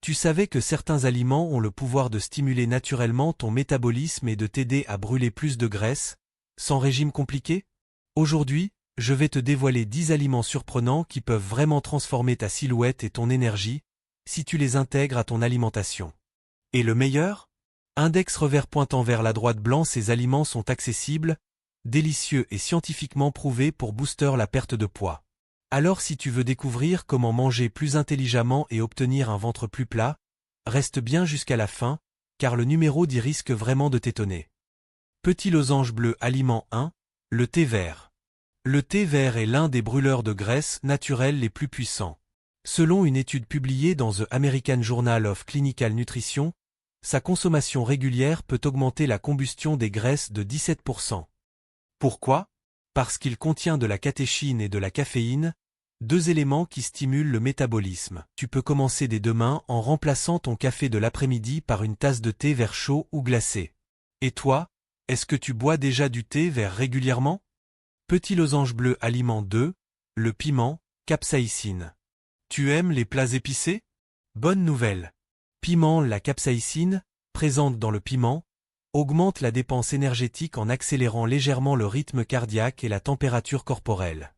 Tu savais que certains aliments ont le pouvoir de stimuler naturellement ton métabolisme et de t'aider à brûler plus de graisse, sans régime compliqué? Aujourd'hui, je vais te dévoiler 10 aliments surprenants qui peuvent vraiment transformer ta silhouette et ton énergie, si tu les intègres à ton alimentation. Et le meilleur? Index revers pointant vers la droite blanc. Ces aliments sont accessibles, délicieux et scientifiquement prouvés pour booster la perte de poids. Alors si tu veux découvrir comment manger plus intelligemment et obtenir un ventre plus plat, reste bien jusqu'à la fin, car le numéro 10 risque vraiment de t'étonner. Petit losange bleu aliment 1, le thé vert. Le thé vert est l'un des brûleurs de graisse naturels les plus puissants. Selon une étude publiée dans The American Journal of Clinical Nutrition, sa consommation régulière peut augmenter la combustion des graisses de 17%. Pourquoi? Parce qu'il contient de la catéchine et de la caféine, deux éléments qui stimulent le métabolisme. Tu peux commencer dès demain en remplaçant ton café de l'après-midi par une tasse de thé vert chaud ou glacé. Et toi, est-ce que tu bois déjà du thé vert régulièrement? Petit losange bleu aliment 2, le piment, capsaïcine. Tu aimes les plats épicés? Bonne nouvelle! Piment, la capsaïcine, présente dans le piment, augmente la dépense énergétique en accélérant légèrement le rythme cardiaque et la température corporelle.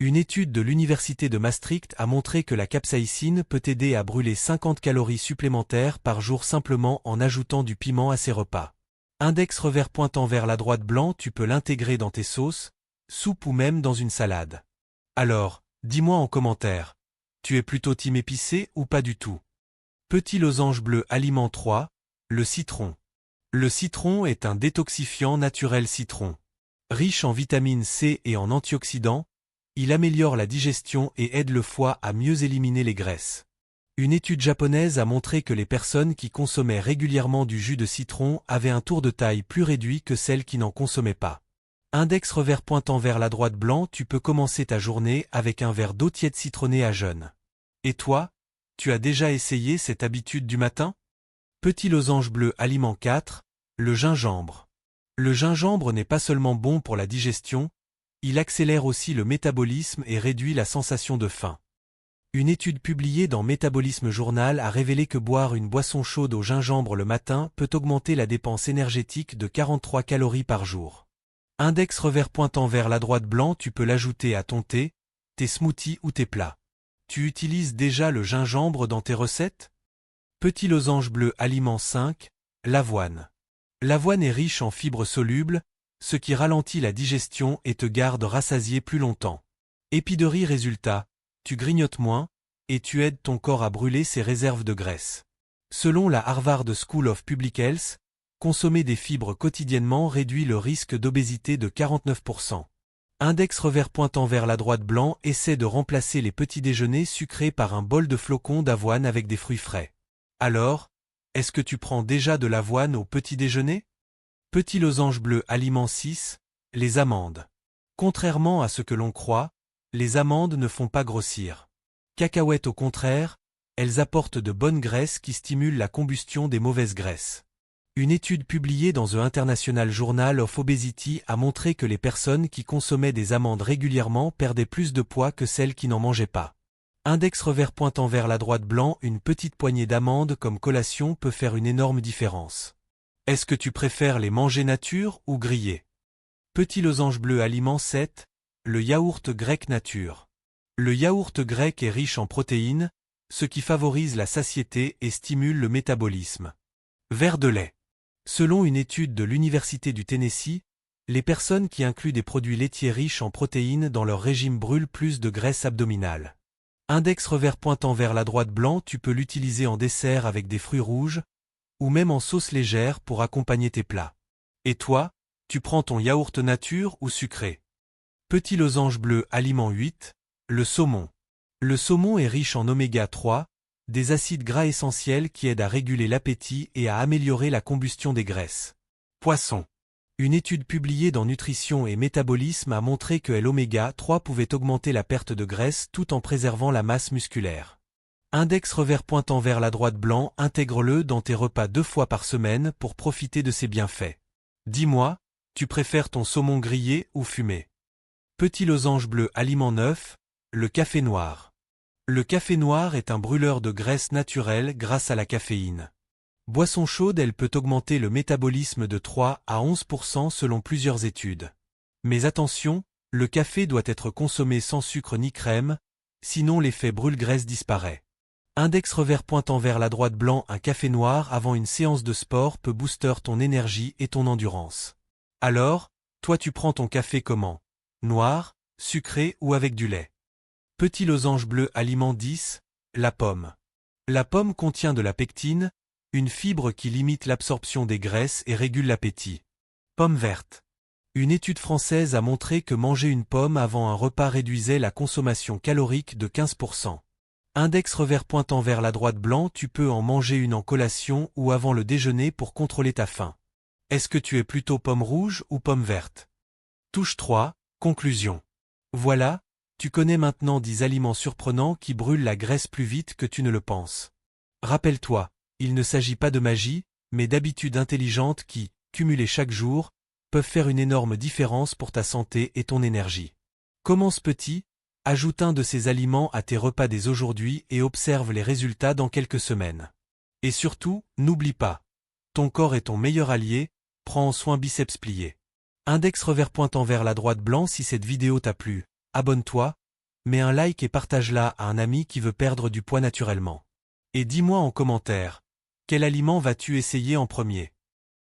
Une étude de l'université de Maastricht a montré que la capsaïcine peut aider à brûler 50 calories supplémentaires par jour simplement en ajoutant du piment à ses repas. Index revers pointant vers la droite blanc. Tu peux l'intégrer dans tes sauces, soupes ou même dans une salade. Alors, dis-moi en commentaire, tu es plutôt team épicé ou pas du tout? Petit losange bleu aliment 3, le citron. Le citron est un détoxifiant naturel citron. Riche en vitamine C et en antioxydants, il améliore la digestion et aide le foie à mieux éliminer les graisses. Une étude japonaise a montré que les personnes qui consommaient régulièrement du jus de citron avaient un tour de taille plus réduit que celles qui n'en consommaient pas. Index revers pointant vers la droite blanc. Tu peux commencer ta journée avec un verre d'eau tiède citronnée à jeun. Et toi, tu as déjà essayé cette habitude du matin? Petit losange bleu aliment 4, le gingembre. Le gingembre n'est pas seulement bon pour la digestion, il accélère aussi le métabolisme et réduit la sensation de faim. Une étude publiée dans Métabolisme Journal a révélé que boire une boisson chaude au gingembre le matin peut augmenter la dépense énergétique de 43 calories par jour. Index revers pointant vers la droite blanc. Tu peux l'ajouter à ton thé, tes smoothies ou tes plats. Tu utilises déjà le gingembre dans tes recettes? Petit losange bleu aliment 5, l'avoine. L'avoine est riche en fibres solubles, ce qui ralentit la digestion et te garde rassasié plus longtemps. Épiderie résultat, tu grignotes moins, et tu aides ton corps à brûler ses réserves de graisse. Selon la Harvard School of Public Health, consommer des fibres quotidiennement réduit le risque d'obésité de 49%. Index revers pointant vers la droite blanc. Essaie de remplacer les petits déjeuners sucrés par un bol de flocons d'avoine avec des fruits frais. Alors, est-ce que tu prends déjà de l'avoine au petit déjeuner? Petit losange bleu aliment 6, les amandes. Contrairement à ce que l'on croit, les amandes ne font pas grossir. Cacahuètes au contraire, elles apportent de bonnes graisses qui stimulent la combustion des mauvaises graisses. Une étude publiée dans The International Journal of Obesity a montré que les personnes qui consommaient des amandes régulièrement perdaient plus de poids que celles qui n'en mangeaient pas. Index revers pointant vers la droite blanc. Une petite poignée d'amandes comme collation peut faire une énorme différence. Est-ce que tu préfères les manger nature ou grillées? Petit losange bleu aliment 7, le yaourt grec nature. Le yaourt grec est riche en protéines, ce qui favorise la satiété et stimule le métabolisme. Verre de lait. Selon une étude de l'Université du Tennessee, les personnes qui incluent des produits laitiers riches en protéines dans leur régime brûlent plus de graisse abdominale. Index revers pointant vers la droite blanc. Tu peux l'utiliser en dessert avec des fruits rouges, ou même en sauce légère pour accompagner tes plats. Et toi, tu prends ton yaourt nature ou sucré? Petit losange bleu aliment 8, le saumon. Le saumon est riche en oméga 3, des acides gras essentiels qui aident à réguler l'appétit et à améliorer la combustion des graisses. Poisson. Une étude publiée dans Nutrition et Métabolisme a montré que l'oméga 3 pouvait augmenter la perte de graisse tout en préservant la masse musculaire. Index revers pointant vers la droite blanc. Intègre-le dans tes repas 2 fois par semaine pour profiter de ses bienfaits. Dis-moi, tu préfères ton saumon grillé ou fumé? Petit losange bleu aliment 9, le café noir. Le café noir est un brûleur de graisse naturelle grâce à la caféine. Boisson chaude, elle peut augmenter le métabolisme de 3 à 11% selon plusieurs études. Mais attention, le café doit être consommé sans sucre ni crème, sinon l'effet brûle-graisse disparaît. Index revers pointant vers la droite blanc. Un café noir avant une séance de sport peut booster ton énergie et ton endurance. Alors, toi tu prends ton café comment? Noir, sucré ou avec du lait? Petit losange bleu aliment 10, la pomme. La pomme contient de la pectine, une fibre qui limite l'absorption des graisses et régule l'appétit. Pomme verte. Une étude française a montré que manger une pomme avant un repas réduisait la consommation calorique de 15%. Index revers pointant vers la droite blanc, tu peux en manger une en collation ou avant le déjeuner pour contrôler ta faim. Est-ce que tu es plutôt pomme rouge ou pomme verte? Touche 3, conclusion. Voilà, tu connais maintenant 10 aliments surprenants qui brûlent la graisse plus vite que tu ne le penses. Rappelle-toi, il ne s'agit pas de magie, mais d'habitudes intelligentes qui, cumulées chaque jour, peuvent faire une énorme différence pour ta santé et ton énergie. Commence petit, ajoute un de ces aliments à tes repas dès aujourd'hui et observe les résultats dans quelques semaines. Et surtout, n'oublie pas, ton corps est ton meilleur allié, prends soin biceps pliés. Index revers pointant vers la droite blanc. Si cette vidéo t'a plu, abonne-toi, mets un like et partage-la à un ami qui veut perdre du poids naturellement. Et dis-moi en commentaire, quel aliment vas-tu essayer en premier?